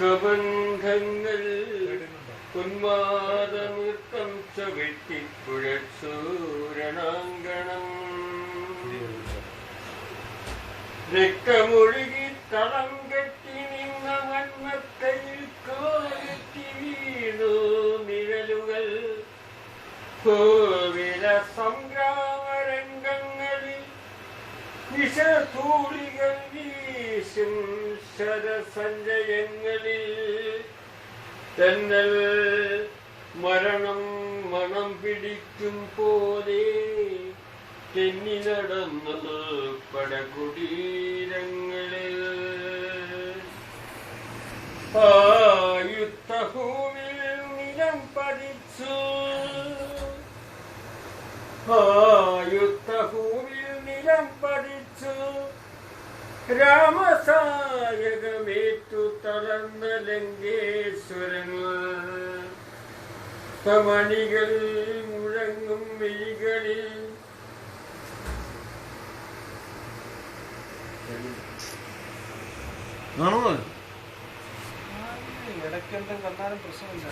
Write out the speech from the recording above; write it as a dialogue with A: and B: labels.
A: ദുഃഖബന്ധങ്ങൾ ഉന്മാദനൃത്തം ചവിട്ടിക്കുഴച്ചൂരണാങ്കണം രക്തമൊഴുകി തളം കെട്ടി നിന്ന മന്മത്തയിൽ കോലത്തി വീണു നിഴലുകൾ കോവില സംഗ്രാമരംഗങ്ങളിൽ വിഷധൂളികൾ വീശും ശരസഞ്ചയങ്ങളിൽ തെന്നൽ മരണം മണം പിടിക്കും പോലെ തെന്നി നടന്നു പടകുടീരങ്ങളിൽ ആയുദ്ധഭൂമിൽ നിലം പതിച്ചു ആയുദ്ധഭൂമിൽ നിലം പതിച്ചു രാമസായകമേറ്റു തളർന്ന ലങ്കേശ്വരൻ സമണികൾ മുഴങ്ങും മിഴികളിൽ
B: ഇടയ്ക്കെന്തും കണ്ടാലും പ്രശ്നമില്ല.